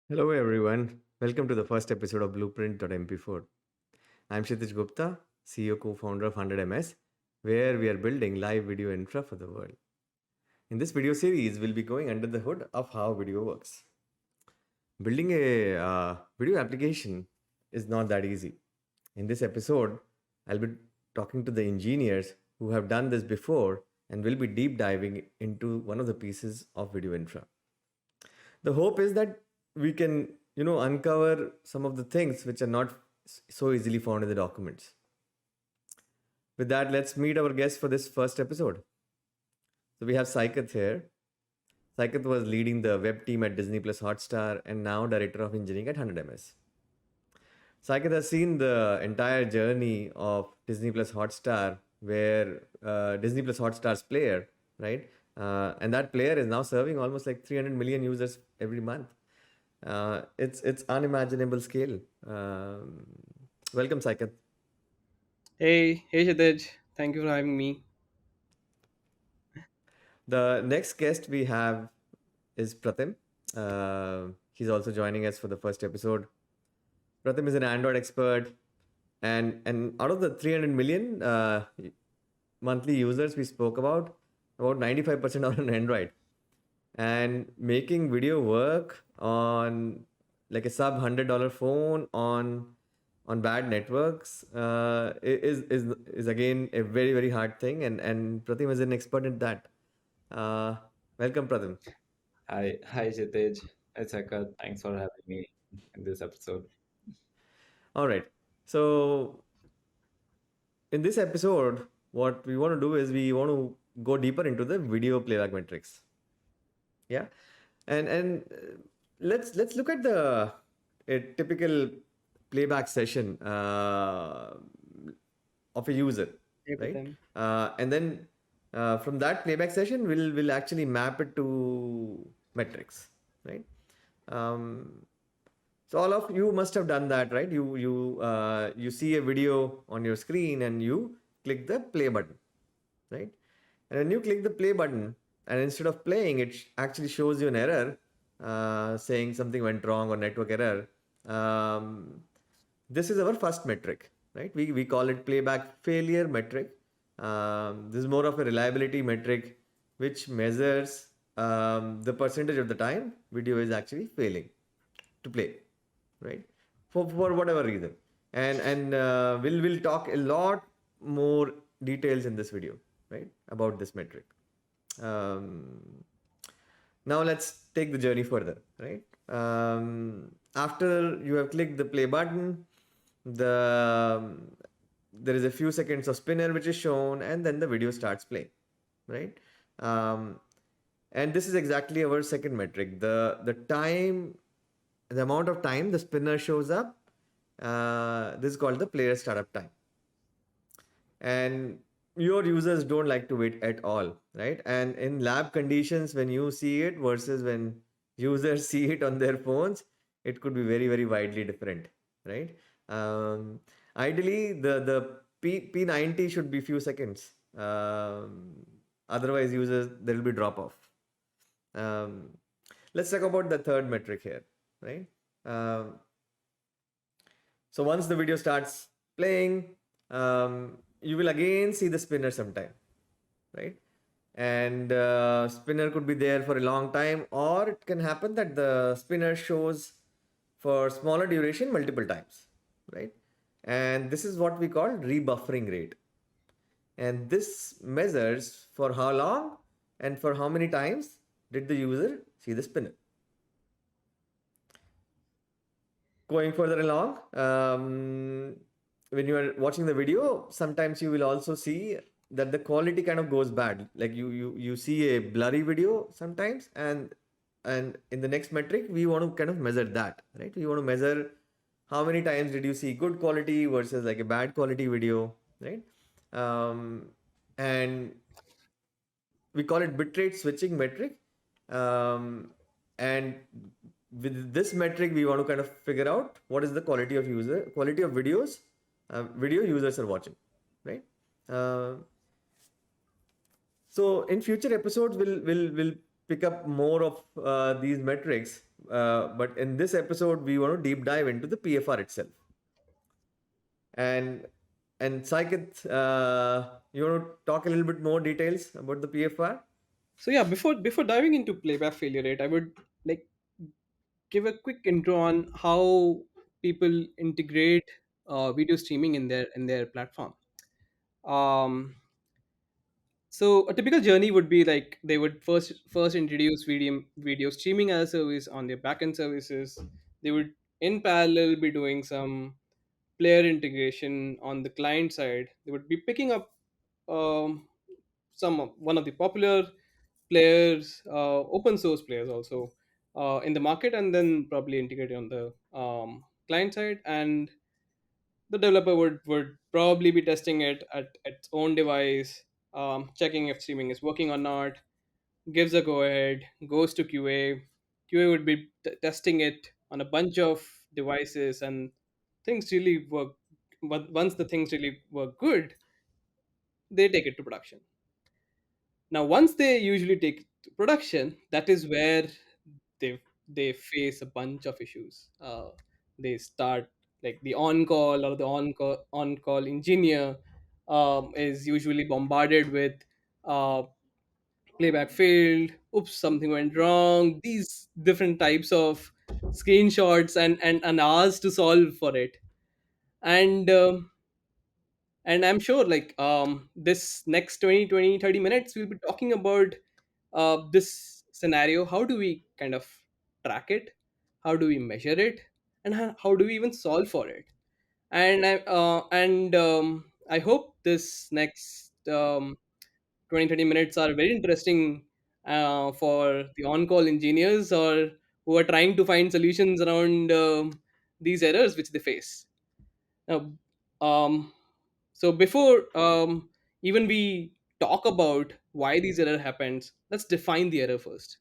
Hello everyone. Welcome to the first episode of Blueprint.mp4. I'm Kshitij Gupta, CEO co-founder of 100ms, where we are building live video infra for the world. In this video series, we'll be going under the hood of how video works. Building a video application is not that easy. In this episode, I'll be talking to the engineers who have done this before and will be deep diving into one of the pieces of video infra. The hope is that we can uncover some of the things which are not so easily found in the documents. With that, let's meet our guest for this first episode. So we have Saikat here. Saikat was leading the web team at Disney+Hotstar and now director of engineering at 100ms. Saikat has seen the entire journey of Disney+Hotstar, where Disney+Hotstar's player, right? And that player is now serving almost like 300 million users every month. It's unimaginable scale. Welcome, Saikat. Hey Kshitij, thank you for having me. The next guest we have is Pratim. He's also joining us for the first episode. Pratim is an Android expert, and out of the 300 million monthly users we spoke about 95% are on Android. And making video work on like a sub $100 phone on bad networks is again a very hard thing, and Pratim is an expert in that. uh, Welcome, Pratim. Hi, Kshitij. Hi, Saikat. Thanks for having me in this episode. All right, so in this episode what we want to do is we want to go deeper into the video playback metrics. Yeah, and let's look at the a typical playback session of a user, Hey right? Pratim. And then from that playback session, we'll actually map it to metrics, right? Um, so all of you must have done that, right? You see a video on your screen and you click the play button, right? And when you click the play button, and instead of playing, it actually shows you an error saying something went wrong or network error. Um, this is our first metric, right? We call it playback failure metric. This is more of a reliability metric which measures the percentage of the time video is actually failing to play, right? For whatever reason. And we'll talk a lot more details in this video, right, about this metric. Um, Now let's take the journey further, right? After you have clicked the play button, there is a few seconds of spinner which is shown, and then the video starts playing, right? Um, and this is exactly our second metric. The amount of time the spinner shows up. This is called the player startup time. And your users don't like to wait at all, right? And in lab conditions, when you see it versus when users see it on their phones, it could be very widely different, right? um, Ideally the P90 should be few seconds. Otherwise users, there will be drop off. um, let's talk about the third metric here, right? So once the video starts playing, you will again see the spinner sometime, right? And spinner could be there for a long time, or it can happen that the spinner shows for smaller duration multiple times, right? And this is what we call rebuffering rate. And this measures for how long and for how many times did the user see the spinner. Going further along, when you are watching the video, sometimes you will also see that the quality kind of goes bad. Like you see a blurry video sometimes, and in the next metric, we want to kind of measure that, right? We want to measure how many times did you see good quality versus like a bad quality video, right? Um, and we call it bitrate switching metric. And with this metric, we want to kind of figure out what is the quality of videos video users are watching, right? uh, so in future episodes, we'll pick up more of these metrics. But in this episode, we want to deep dive into the PFR itself. And Saikat, you want to talk a little bit more details about the PFR? So yeah, before diving into playback failure rate, I would like give a quick intro on how people integrate video streaming in their platform. Um, so a typical journey would be like they would first introduce video streaming as a service on their backend services. They would in parallel be doing some player integration on the client side. They would be picking up um, one of the popular players, open source players also in the market, and then probably integrated on the client side. And the developer would probably be testing it at its own device, checking if streaming is working or not, gives a go ahead, goes to QA. QA would be testing it on a bunch of devices, and things really work. But once the things really work good, they take it to production. Now, once they usually take it to production, that is where they face a bunch of issues. They start like the on call or the on call engineer is usually bombarded with uh, playback failed, oops, something went wrong, these different types of screenshots and hours to solve for it. And um, and I'm sure like this next 20, 20, 30 minutes we'll be talking about this scenario. How do we kind of track it, how do we measure it, and how do we even solve for it? And I hope this next 20, 30 minutes are very interesting for the on-call engineers or who are trying to find solutions around these errors which they face now. So before even we talk about why these error happens, let's define the error first.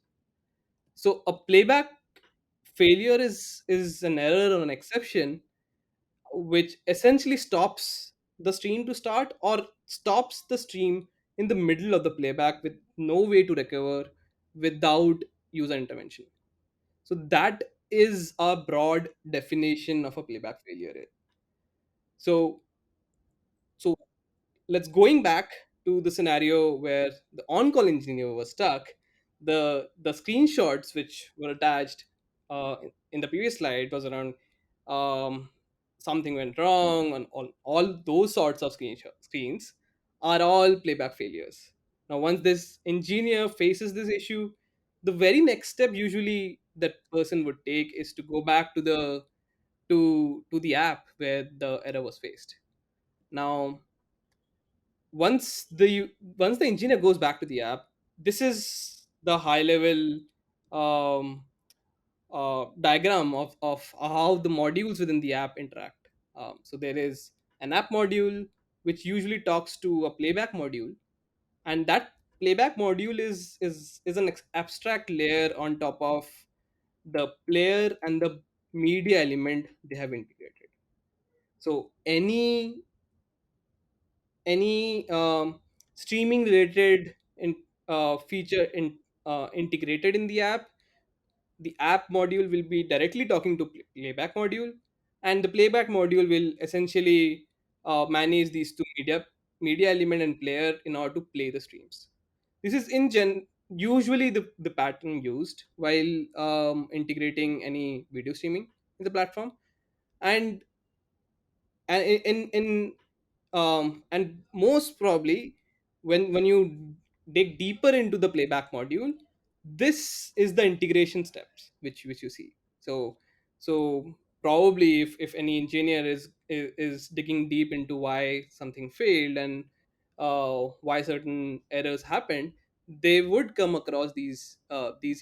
So a playback failure is an error or an exception which essentially stops the stream to start or stops the stream in the middle of the playback with no way to recover without user intervention. So that is a broad definition of a playback failure. So so let's going back to the scenario where the on-call engineer was stuck. The screenshots which were attached in the previous slide was around um, something went wrong on all those sorts of screens are all playback failures. Now once this engineer faces this issue, the very next step usually that person would take is to go back to the app where the error was faced. Now once the engineer goes back to the app, this is the high level um, diagram of how the modules within the app interact. So there is an app module which usually talks to a playback module, and that playback module is an abstract layer on top of the player and the media element they have integrated. So any streaming related feature integrated in the app module will be directly talking to playback module, and the playback module will essentially manage these two media element and player in order to play the streams. This is in gen usually the pattern used while integrating any video streaming in the platform. And and in, in um, and most probably when you dig deeper into the playback module, this is the integration steps which you see. So probably if any engineer is digging deep into why something failed and why certain errors happened, they would come across these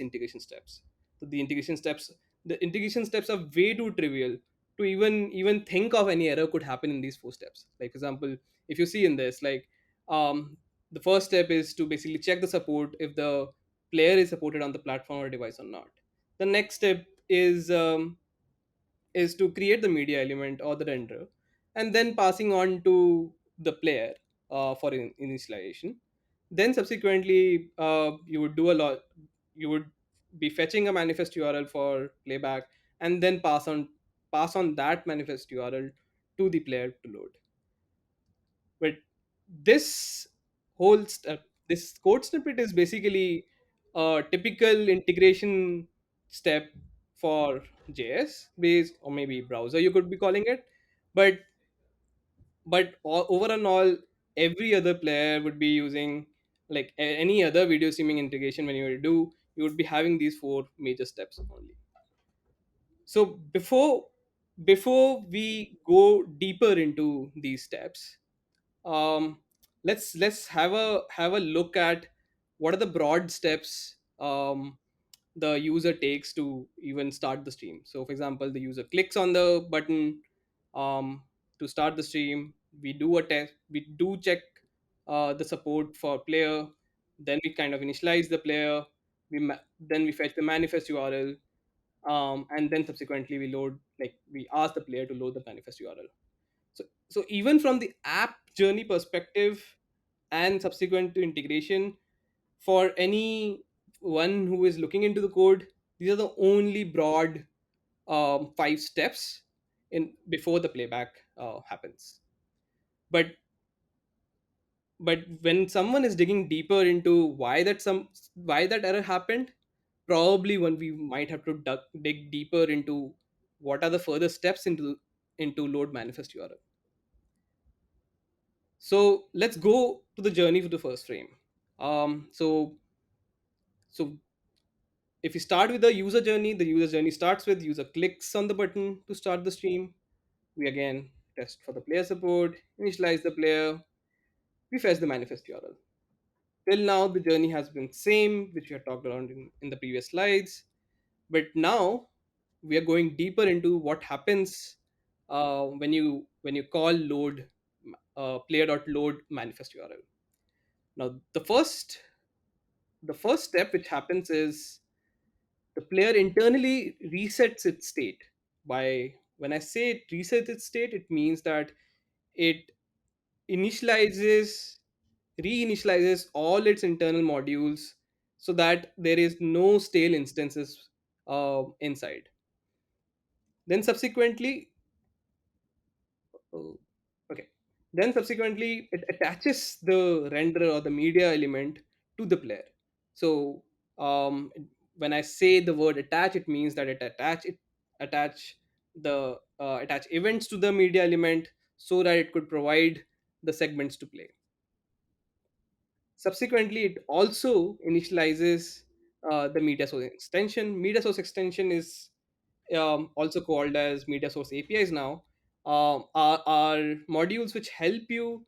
integration steps. So the integration steps are way too trivial to even think of any error could happen in these four steps. Like for example, if you see in this, like the first step is to basically check the support if the player is supported on the platform or device or not. The next step is to create the media element or the render, and then passing on to the player for initialization. Then subsequently you would do a lot. you would be fetching a manifest URL for playback, and then pass on that manifest URL to the player to load. But this this code snippet is basically a typical integration step for JS based, or maybe browser you could be calling it. But over and all, every other player would be using, like any other video streaming integration, when you would be having these four major steps only. So before we go deeper into these steps, um let's have a look at what are the broad steps the user takes to even start the stream. So for example, the user clicks on the button um to start the stream. We do a test, we do check the support for player, then we kind of initialize the player, then we fetch the manifest URL, and then subsequently we ask the player to load the manifest URL. So even from the app journey perspective and subsequent to integration, for any one who is looking into the code, these are the only broad five steps in before the playback happens. But but when someone is digging deeper into why that error happened, probably when we might have to dig deeper into what are the further steps into load manifest URL. So let's go to the journey for the first frame. So if we start with the user journey starts with user clicks on the button to start the stream. We again test for the player support, initialize the player, we fetch the manifest URL. Till now, the journey has been same, which we had talked around in the previous slides. But now we are going deeper into what happens when you call load player.load manifest URL. Now, the first step which happens is the player internally resets its state. By when I say it resets its state, it means that it initializes reinitializes all its internal modules so that there is no stale instances inside. Then subsequently, oh, okay. Then subsequently, it attaches the render or the media element to the player. So when I say the word attach, it means that attach attach events to the media element so that it could provide the segments to play. Subsequently, it also initializes the media source extension. Media source extension is also called as media source APIs now, are modules which help you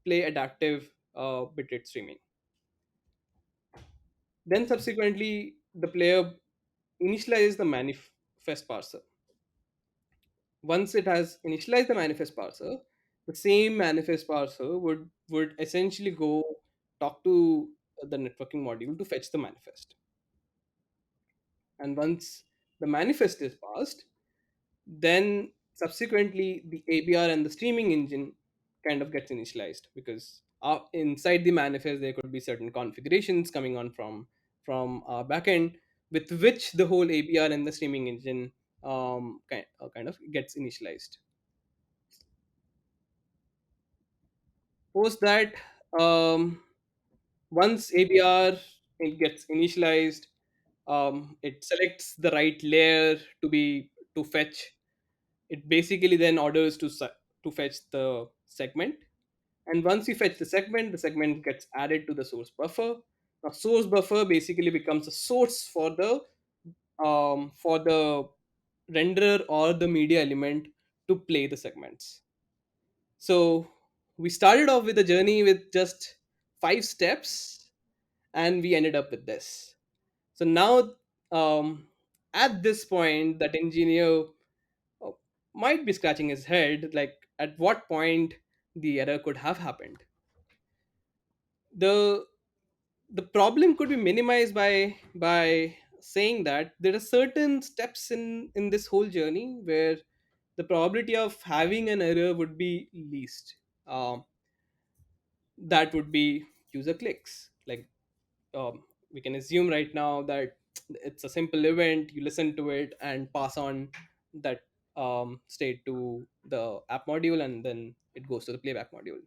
play adaptive bitrate streaming. Then subsequently, the player initializes the manifest parser. Once it has initialized the manifest parser, the same manifest parser would essentially go talk to the networking module to fetch the manifest. And once the manifest is passed, then subsequently the ABR and the streaming engine kind of gets initialized, because inside the manifest there could be certain configurations coming on from our backend, with which the whole ABR and the streaming engine kind of gets initialized. Post that, um, once ABR it gets initialized, it selects the right layer to fetch. It basically then orders to fetch the segment, and once we fetch the segment gets added to the source buffer. Now, source buffer basically becomes a source for the renderer or the media element to play the segments. So we started off with a journey with just 5 steps, and we ended up with this. So now, um, at this point, that engineer uh, might be scratching his head, like at what point the error could have happened. The the problem could be minimized by saying that there are certain steps in this whole journey where the probability of having an error would be least. um, that would be user clicks, like we can assume right now that it's a simple event. You listen to it and pass on that state to the app module, and then it goes to the playback module.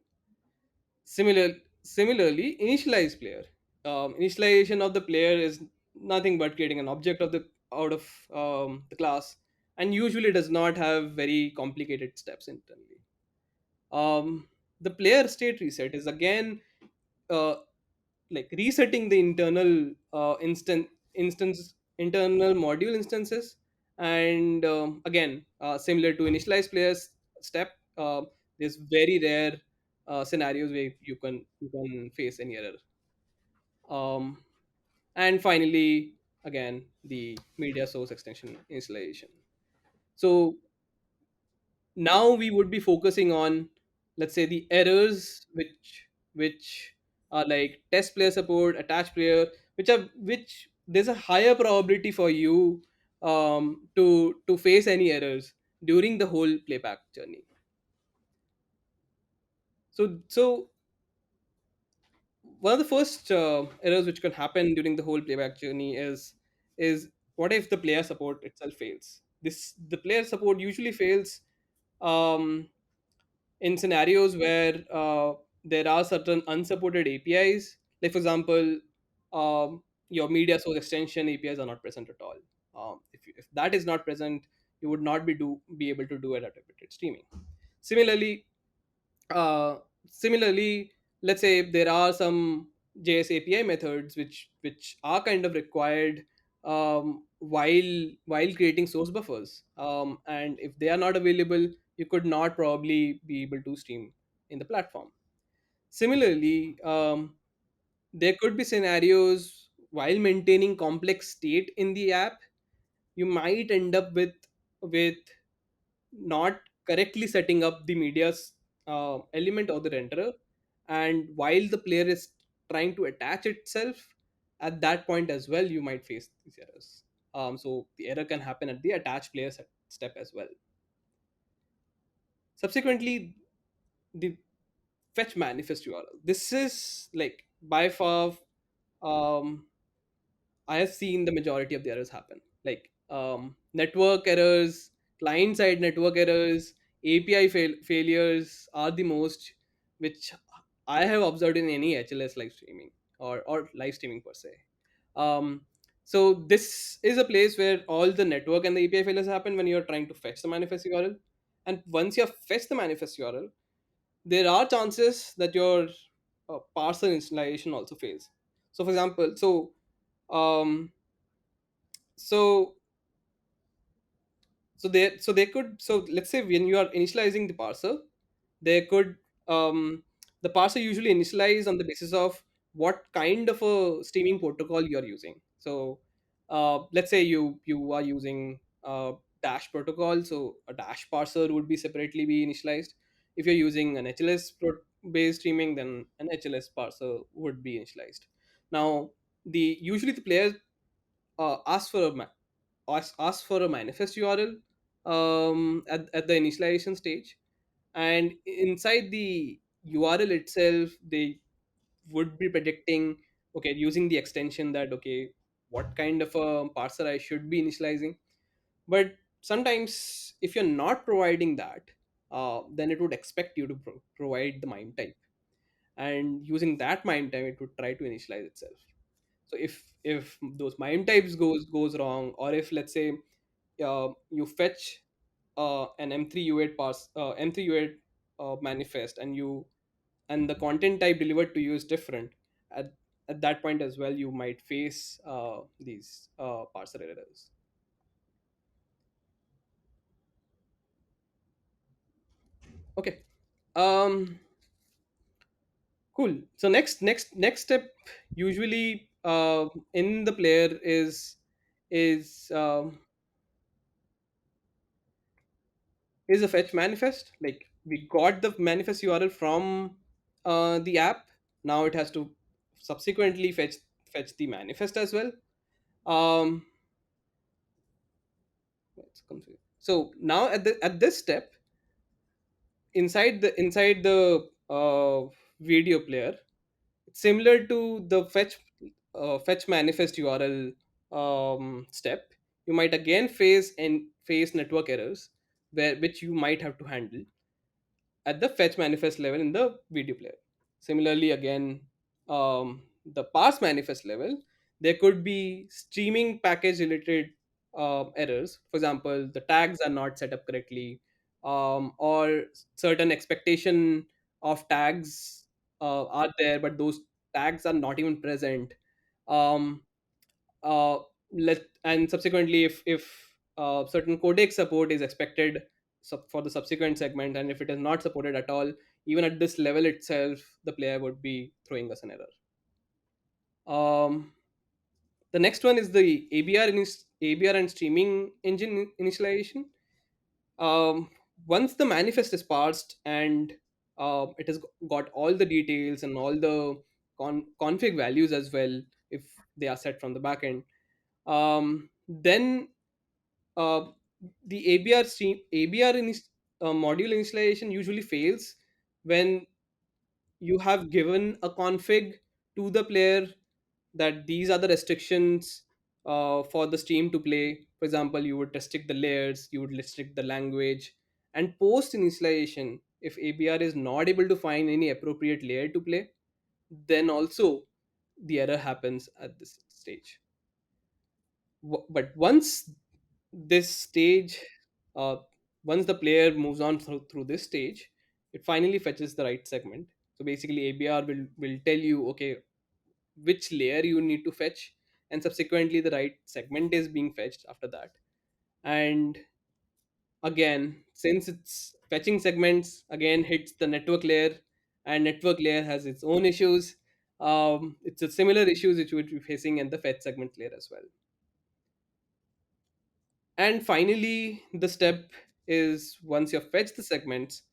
Similarly, initialize player. Initialization of the player is nothing but creating an object of the out of the class, and usually does not have very complicated steps internally. The player state reset is again uh, like resetting the internal internal module instances, and again, similar to initialize players step, there's very rare scenarios where you can face any error. um, and finally, again, the media source extension initialization. So now we would be focusing on, let's say, the errors which are like test player support, attach player, which there's a higher probability for you to face any errors during the whole playback journey. So one of the first errors which can happen during the whole playback journey is what if the player support itself fails. The player support usually fails um, in scenarios where there are certain unsupported APIs. Like, for example, your media source extension APIs are not present at all. If that is not present, you would not be able to do adaptive streaming. Similarly, uh, similarly, let's say there are some JS API methods which are kind of required while creating source buffers, and if they are not available, you could not probably be able to stream in the platform. Similarly, there could be scenarios while maintaining complex state in the app, you might end up with not correctly setting up the media's element or the renderer, and while the player is trying to attach itself, at that point as well you might face these errors. So the error can happen at the attach player step as well. Subsequently, the fetch manifest URL, this is like by far, um, I have seen the majority of the errors happen. Like network errors, client side network errors, API failures are the most which I have observed in any HLS live streaming, or live streaming per se. Um, so this is a place where all the network and the API failures happen when you're trying to fetch the manifest URL. And once you have fetched the manifest URL, there are chances that your parser installation also fails. So, for example, um, so they could, so let's say when you are initializing the parser, they could, um, the parser usually initialize on the basis of what kind of a streaming protocol you are using. So let's say you are using dash protocol, so a dash parser would be separately be initialized. If you're using an based streaming, then an HLS parser would be initialized. Now, the usually the player ask for ask for a manifest URL at the initialization stage, and inside the URL itself, they would be predicting, okay, using the extension, that okay, what kind of a parser I should be initializing. But sometimes, if you're not providing that, then it would expect you to provide the MIME type, and using that MIME type, it would try to initialize itself. So if those MIME types goes wrong, or if, let's say, you fetch an M3U8 M3U8 manifest, and the content type delivered to you is different, at at that point as well you might face these parser errors. Okay. um cool. So next step usually in the player is a fetch manifest. Like, we got the manifest URL from the app. Now it has to subsequently fetch the manifest as well. um let's configure. So now at this step, inside the video player, it's similar to the fetch. fetch manifest URL step, you might again face network errors, which you might have to handle at the fetch manifest level in the video player. Similarly, again, the parse manifest level, there could be streaming package related errors. For example, the tags are not set up correctly, or certain expectation of tags are there, but those tags are not even present. Um, uh, and subsequently, if certain codec support is expected for the subsequent segment, and if it is not supported at all, even at this level itself, the player would be throwing us an error. The next one is the ABR and streaming engine initialization. um, Once the manifest is parsed and it has got all the details and all the config values as well, if they are set from the backend, then uh, the module initialization usually fails when you have given a config to the player that these are the restrictions for the stream to play. For example, you would restrict the layers, you would restrict the language, and post initialization, if ABR is not able to find any appropriate layer to play, then also the error happens at this stage. But this stage uh, once the player moves on through this stage, it finally fetches the right segment. So basically, ABR will tell you, okay, which layer you need to fetch, and subsequently the right segment is being fetched after that. And again, since it's fetching segments, again hits the network layer, and network layer has its own issues. It's a similar issues which you would be facing in the fetch segment layer as well. And finally, the step is, once you've fetched the segments,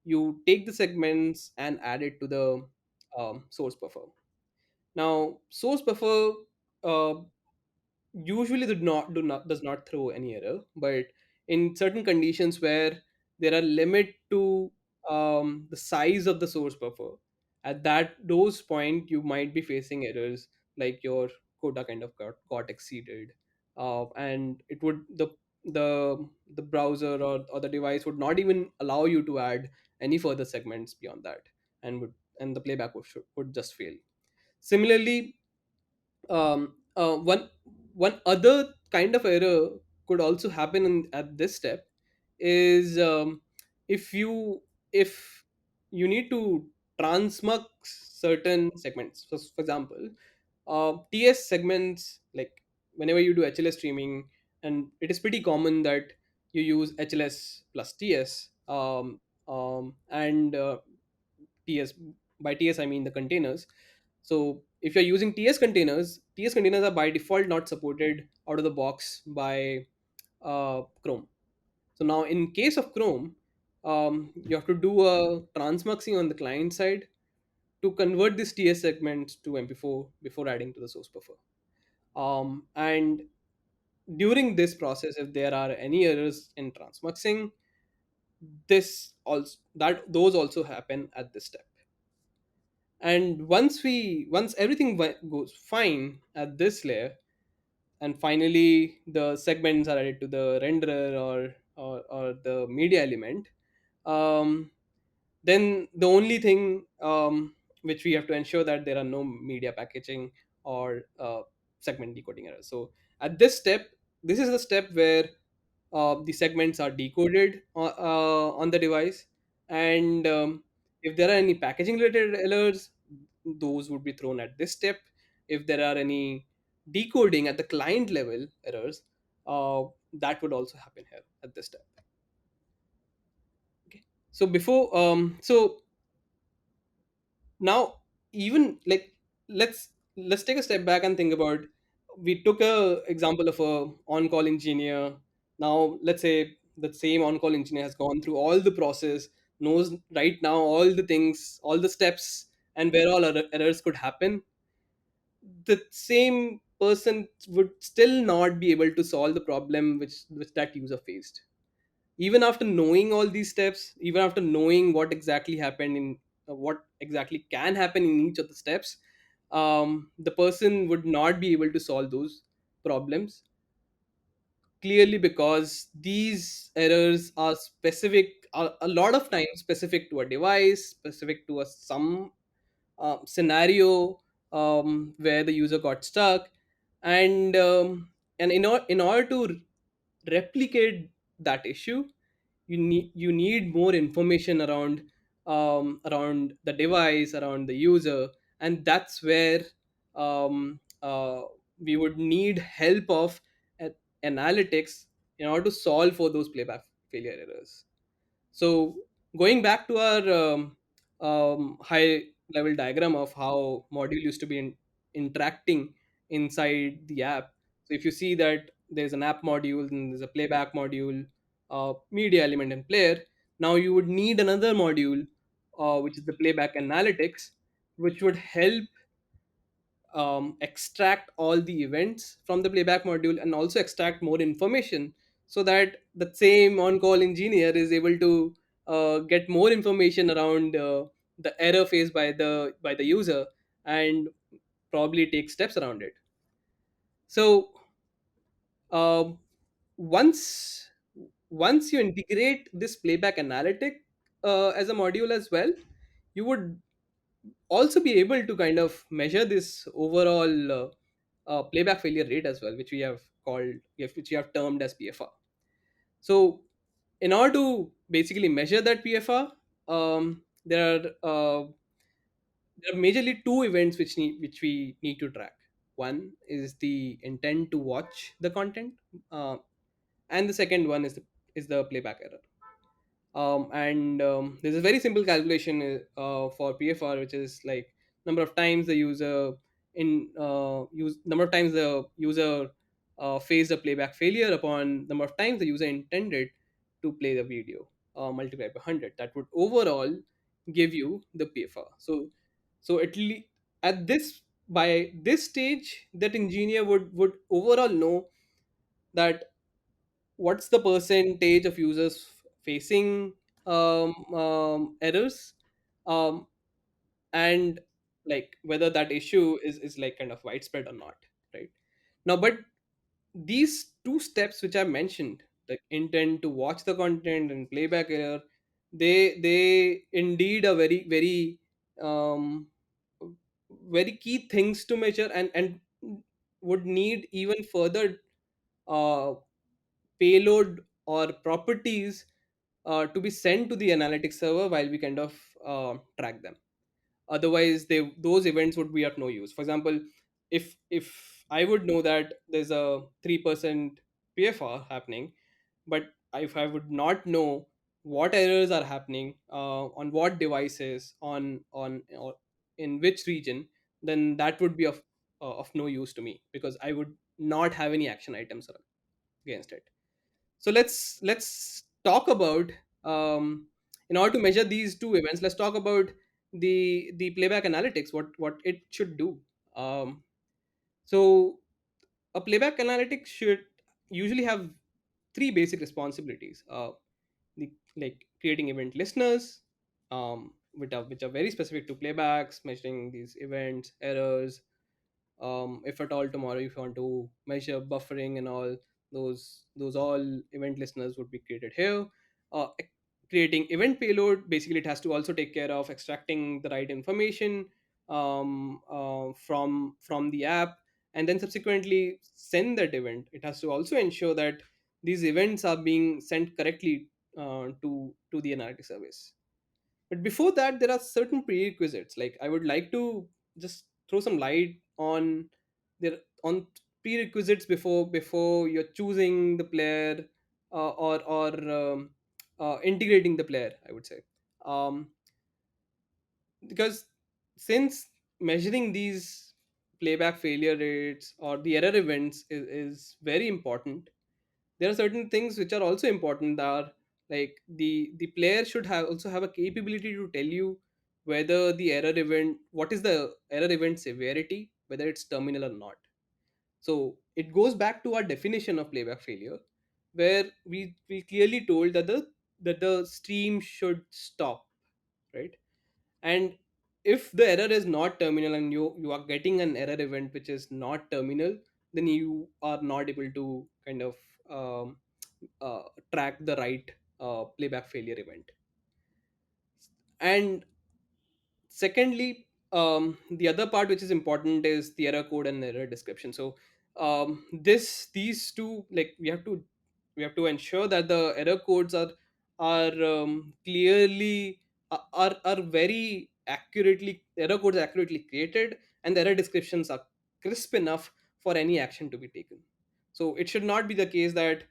you take the segments and add it to the source buffer. Now, source buffer uh, usually does not throw any error, but in certain conditions where there are limit to the size of the source buffer, at those point you might be facing errors, like your quota kind of got exceeded, and it would the browser or the device would not even allow you to add any further segments beyond that, and the playback would just fail. Similarly, one other kind of error could also happen at this step is, if you need to transmux certain segments. For example, TS segments, like whenever you do HLS streaming, and it is pretty common that you use HLS plus TS, and TS, by TS I mean the containers. So if you're using TS containers are by default not supported out of the box by Chrome. So now in case of Chrome, you have to do a transmuxing on the client side to convert this TS segment to MP4 before adding to the source buffer. And during this process, if there are any errors in transmuxing, this also that those also happen at this step. And once everything goes fine at this layer, and finally the segments are added to the renderer, or the media element, um, then the only thing which we have to ensure that there are no media packaging or segment decoding errors. So at this step, this is the step where the segments are decoded on the device, and if there are any packaging related errors, those would be thrown at this step. If there are any decoding at the client level errors, that would also happen here at this step. Okay. So now, even like, let's take a step back and think about, we took a example of a on-call engineer. Now let's say the same on-call engineer has gone through all the process, knows right now all the things, all the steps, and where all errors could happen. The same person would still not be able to solve the problem which that user faced, even after knowing all these steps, even after knowing what exactly happened in what exactly can happen in each of the steps. the person would not be able to solve those problems clearly, because these errors are specific, are a lot of times specific to a device, specific to a some scenario where the user got stuck. And um, and in order to replicate that issue, you need more information around the device, around the user. And that's where we would need help of a- analytics in order to solve for those playback failure errors. So going back to our high level diagram of how module used to be interacting inside the app. So if you see that there's an app module and there's a playback module, media element and player, now you would need another module, which is the playback analytics, which would help extract all the events from the playback module and also extract more information, so that the same on-call engineer is able to get more information around the error faced by the user, and probably take steps around it. So um, once once you integrate this playback analytic as a module as well, you would also be able to kind of measure this overall playback failure rate as well, which we have called, which we have termed as PFR. So in order to basically measure that PFR, there are majorly two events which we need to track. One is the intent to watch the content, uh, and the second one is the playback error. And there's a very simple calculation for PFR, which is like number of times the user number of times the user faced a playback failure upon number of times the user intended to play the video, multiplied by 100. That would overall give you the PFR. So at this, by this stage, that engineer would overall know that what's the percentage of users facing errors, um, and like whether that issue is like kind of widespread or not, right? Now, but these two steps which I mentioned, the intent to watch the content and playback error, they indeed are um, very key things to measure, and would need even further uh, payload or properties to be sent to the analytics server while we kind of track them. Otherwise, those events would be of no use. For example, if I would know that there's a 3% PFR happening, but if I would not know what errors are happening on what devices, on or in which region, then that would be of no use to me, because I would not have any action items against it. So let's talk about, in order to measure these two events, let's talk about the playback analytics, what it should do. Um, so a playback analytics should usually have three basic responsibilities, like creating event listeners, which are very specific to playbacks, measuring these events, errors. If at all tomorrow, if you want to measure buffering and all, those all event listeners would be created here. uh, e- Creating event payload, basically it has to also take care of extracting the right information from the app, and then subsequently send that event. It has to also ensure that these events are being sent correctly to the analytics service. But before that, there are certain prerequisites. Like, I would like to just throw some light on prerequisites before you're choosing the player, or integrating the player, I would say. Um, because since measuring these playback failure rates or the error events is very important, there are certain things which are also important, that are like the player should have a capability to tell you whether the error event, what is the error event severity, whether it's terminal or not. So it goes back to our definition of playback failure, where we clearly told that the stream should stop, right? And if the error is not terminal and you are getting an error event which is not terminal, then you are not able to kind of um, uh, track the right playback failure event. And secondly, the other part which is important is the error code and the error description. So these two, like, we have to ensure that the error codes are clearly are very accurately, error codes are accurately created, and the error descriptions are crisp enough for any action to be taken. So it should not be the case that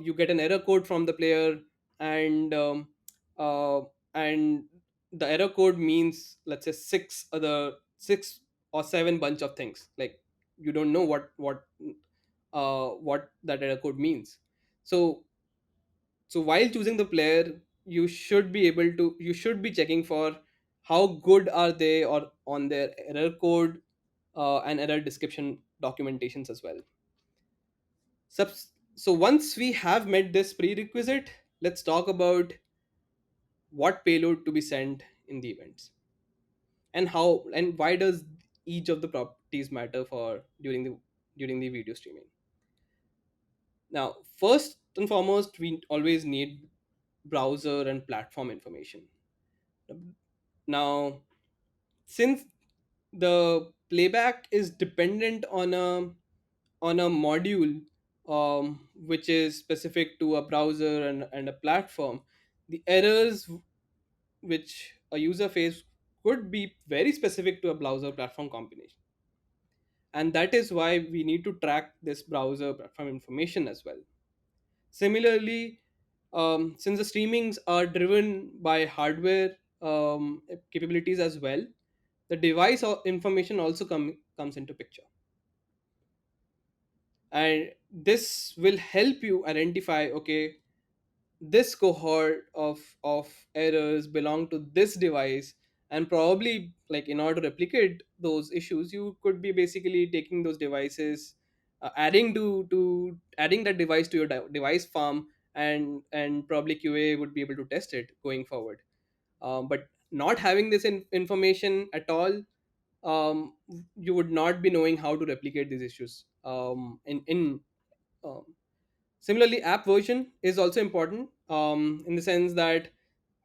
you get an error code from the player, and uh, and the error code means, let's say, six or seven bunch of things. Like, you don't know what that error code means. So so while choosing the player, you should be checking for how good are they or on their error code and error description documentations as well. So once we have met this prerequisite, let's talk about what payload to be sent in the events, and how and why does each of the properties matter for during the video streaming. Now, first and foremost, we always need browser and platform information. Now, since the playback is dependent on a module which is specific to a browser and a platform, the errors which a user face could be very specific to a browser platform combination, and that is why we need to track this browser platform information as well. Similarly, since the streamings are driven by hardware capabilities as well, the device information also comes into picture, and this will help you identify, okay, this cohort of errors belong to this device, and probably, like, in order to replicate those issues, you could be basically taking those devices, adding that device to your device farm, and probably QA would be able to test it going forward. But not having this information at all, you would not be knowing how to replicate these issues in um, Similarly, app version is also important, in the sense that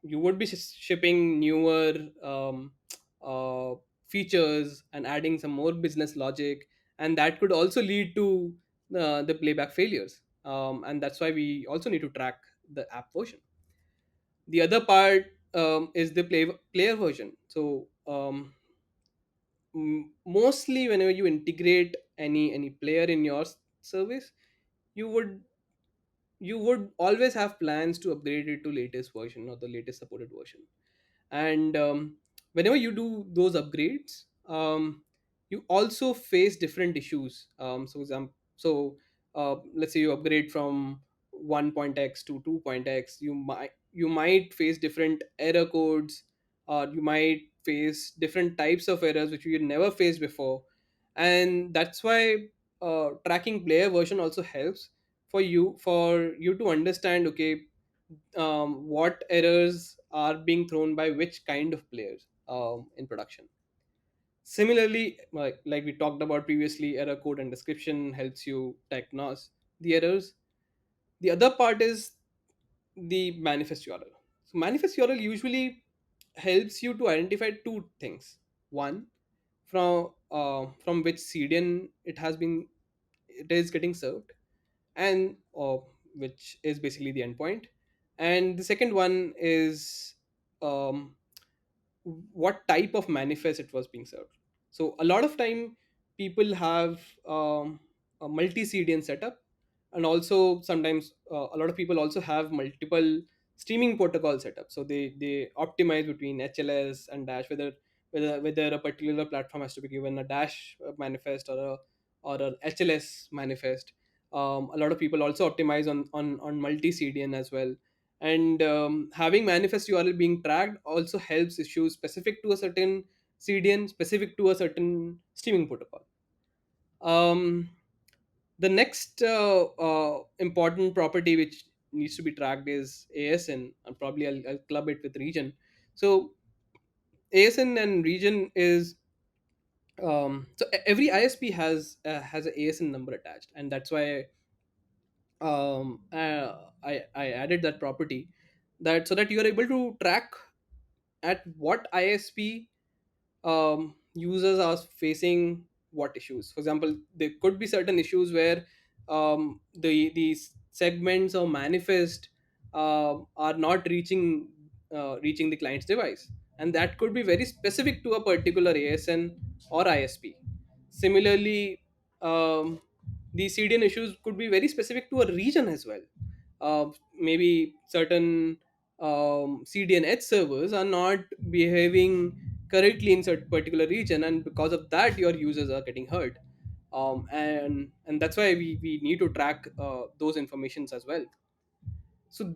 you would be shipping newer uh, features and adding some more business logic, and that could also lead to the playback failures. And that's why we also need to track the app version. The other part is the player version. So mostly whenever you integrate any player in your service, you would you would always have plans to upgrade it to latest version or the latest supported version. And whenever you do those upgrades, you also face different issues. Let's say you upgrade from 1.x to 2.x, you might face different error codes, or you might face different types of errors which you never faced before. And that's why tracking player version also helps for you to understand, okay, what errors are being thrown by which kind of players in production. Similarly, like we talked about previously, error code and description helps you diagnose the errors. The other part is the manifest URL. So manifest URL usually helps you to identify two things. One, from which CDN it is getting served, and which is basically the endpoint. And the second one is um, what type of manifest it was being served. So a lot of time people have a multi CDN setup, and also sometimes a lot of people also have multiple streaming protocol setup. So they optimize between HLS and Dash, whether a particular platform has to be given a Dash manifest or a HLS manifest. A lot of people also optimize on multi CDN as well. And having manifest URL being tracked also helps issues specific to a certain CDN, specific to a certain streaming protocol. um, the next important property which needs to be tracked is ASN, and probably I'll club it with region. So ASN and region is every ISP has a ASN number attached, and that's why I added that property, that so that you are able to track at what ISP users are facing what issues. For example, there could be certain issues where these segments or manifest are not reaching the client's device, and that could be very specific to a particular ASN or ISP. Similarly, the CDN issues could be very specific to a region as well. Maybe certain CDN edge servers are not behaving correctly in certain particular region, and because of that your users are getting hurt. And that's why we need to track those informations as well. So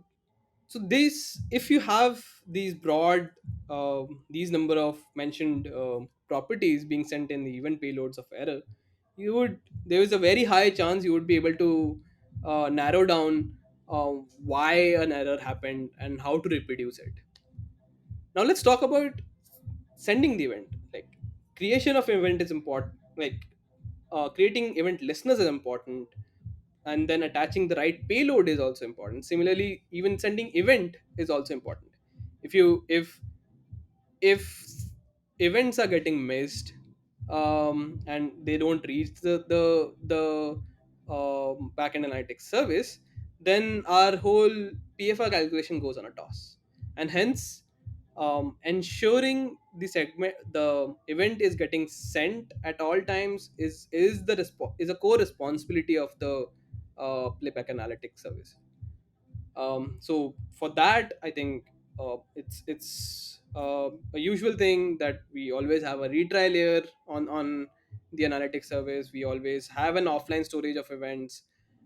so this, if you have these broad these number of mentioned properties being sent in the event payloads of error, you would there is a very high chance you would be able to narrow down why an error happened and how to reproduce it. Now let's talk about sending the event. Like, creation of event is important. Like, creating event listeners is important, and then attaching the right payload is also important. Similarly, even sending event is also important. If events are getting missed, and they don't reach the backend analytics service, then our whole PFR calculation goes on a toss. And hence, ensuring the event is getting sent at all times is a core responsibility of the playback analytics service. So for that, I think it's a usual thing that we always have a retry layer on the analytics service. We always have an offline storage of events.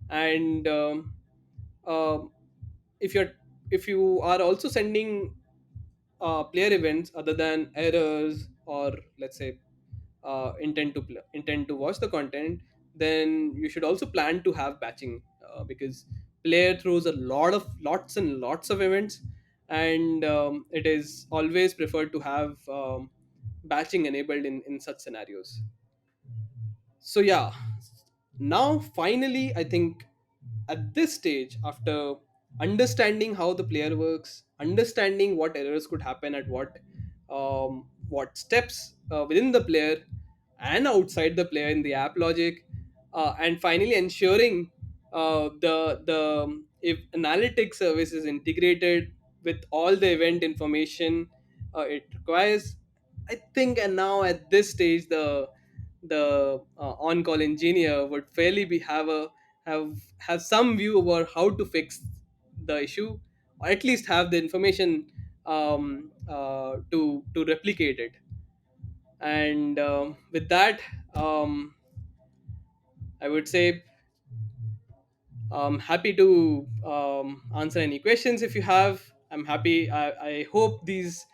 And um if you're if you are also sending player events other than errors, or let's say intent to watch the content, then you should also plan to have batching, because player throws a lots and lots of events, and it is always preferred to have batching enabled in such scenarios. So yeah, now finally I think, at this stage, after understanding how the player works, understanding what errors could happen at what steps within the player and outside the player in the app logic, and finally ensuring the if analytics service is integrated with all the event information it requires, I think. And now at this stage, the on-call engineer would fairly be have some view about how to fix the issue, or at least have the information to replicate it. And with that, I would say happy to answer any questions if you have. I'm happy. I hope these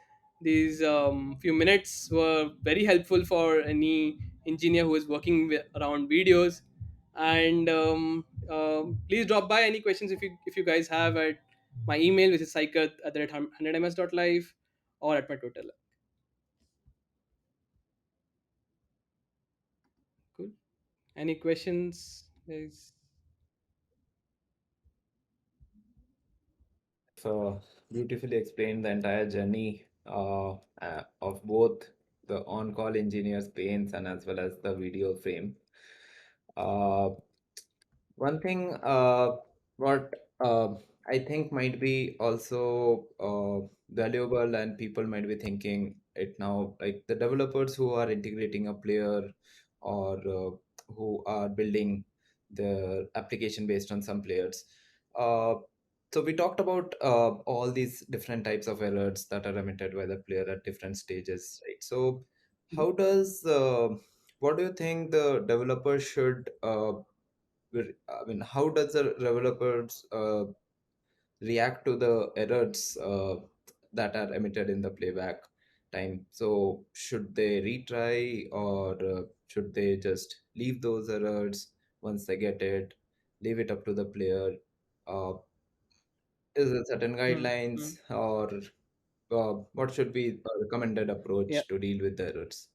few minutes were very helpful for any engineer who is working around videos. And please drop by any questions if you guys have at my email, which is saikat at 100ms.live, or at my Twitter. Cool. Any questions, guys? So beautifully explained the entire journey of both the on-call engineer's pains and as well as the video frame. Uh, One thing what I think might be also valuable and people might be thinking it now, like the developers who are integrating a player or who are building the application based on some players. Uh, so we talked about all these different types of errors that are emitted by the player at different stages, right? So how does what do you think the developer should I mean, how does the developers react to the errors that are emitted in the playback time? So, should they retry or should they just leave those errors once they get it, leave it up to the player? Uh, is there certain Hmm. guidelines Hmm. or what should be a recommended Yeah. approach to deal with the errors?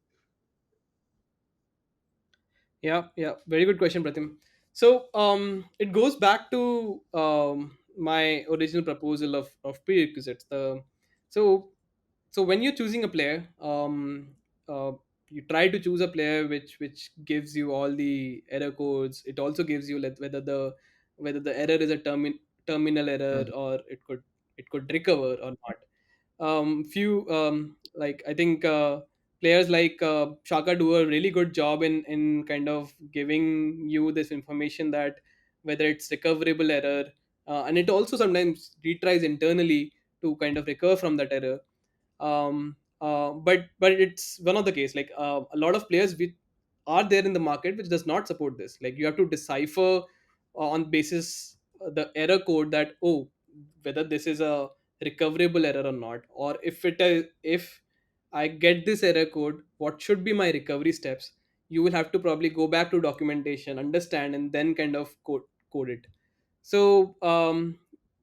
Yeah, yeah, very good question, Pratim. So it goes back to my original proposal of prerequisites. So so when you're choosing a player, uh, you try to choose a player which gives you all the error codes. It also gives you like whether the error is a terminal error, Mhm. or it could recover or not. Few like I think players like Shaka do a really good job in kind of giving you this information that whether it's recoverable error, and it also sometimes retries internally to kind of recover from that error. But it's one of the case like a lot of players which are there in the market which does not support this. Like you have to decipher on basis the error code that, oh, whether this is a recoverable error or not, or if it is, if I get this error code, what should be my recovery steps. You will have to probably go back to documentation, understand, and then kind of code it. So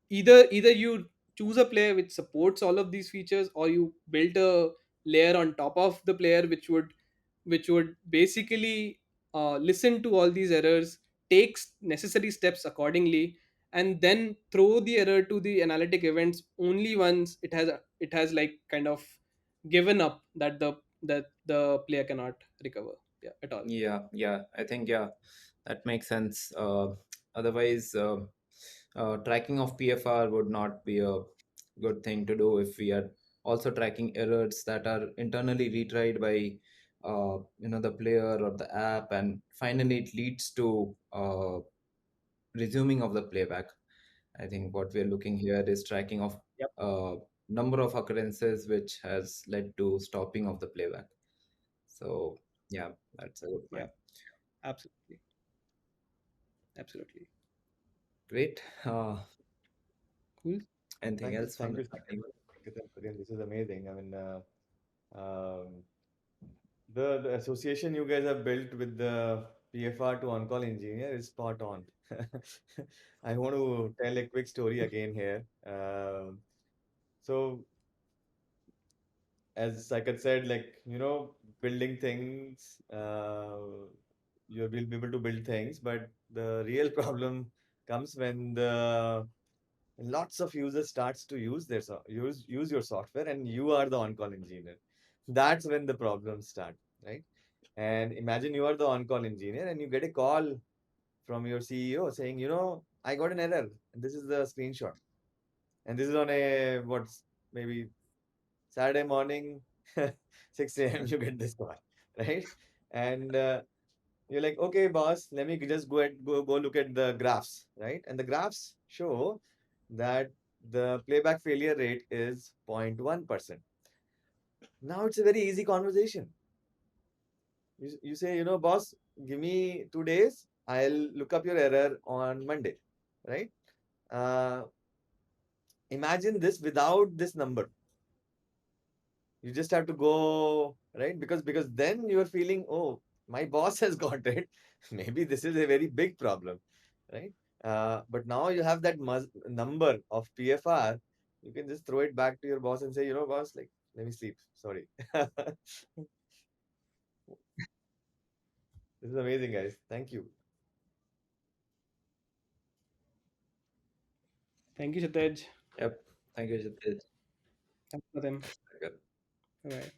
either you choose a player which supports all of these features, or you build a layer on top of the player which would basically listen to all these errors, takes necessary steps accordingly, and then throw the error to the analytic events only once it has like kind of given up that the player cannot recover, yeah, at all. Yeah, yeah, I think yeah, that makes sense. Otherwise, tracking of PFR would not be a good thing to do if we are also tracking errors that are internally retried by the player or the app, and finally it leads to resuming of the playback. I think what we're looking here is tracking of Yep. uh, number of occurrences which has led to stopping of the playback. So yeah, that's a good Yeah, point. absolutely, absolutely. Great. Cool. Anything else from Thank the you, Saket. team? Thank you, Saket. This is amazing. I mean, the association you guys have built with the PFR to on-call engineer is spot on. I want to tell a quick story again here. So, as Saikat said, like, building things, you will be able to build things, but the real problem comes when the lots of users starts to use use your software, and you are the on-call engineer. That's when the problems start, right? And imagine you are the on-call engineer and you get a call from your CEO saying, I got an error. And this is the screenshot. And this is on a what's maybe Saturday morning, 6 a.m. You get this call, right? And you're like, okay, boss, let me just go look at the graphs, right? And the graphs show that the playback failure rate is 0.1%. Now it's a very easy conversation. You say, boss, give me 2 days. I'll look up your error on Monday, right? Uh, Imagine this without this number. You just have to go, right? Because then you're feeling, oh, my boss has got it. Maybe this is a very big problem, right? But now you have that number of PFR. You can just throw it back to your boss and say, boss, like, let me sleep. Sorry. This is amazing, guys. Thank you. Thank you, Shatej. Yep. Thank you, Jitesh. Thanks for them. Good. Bye.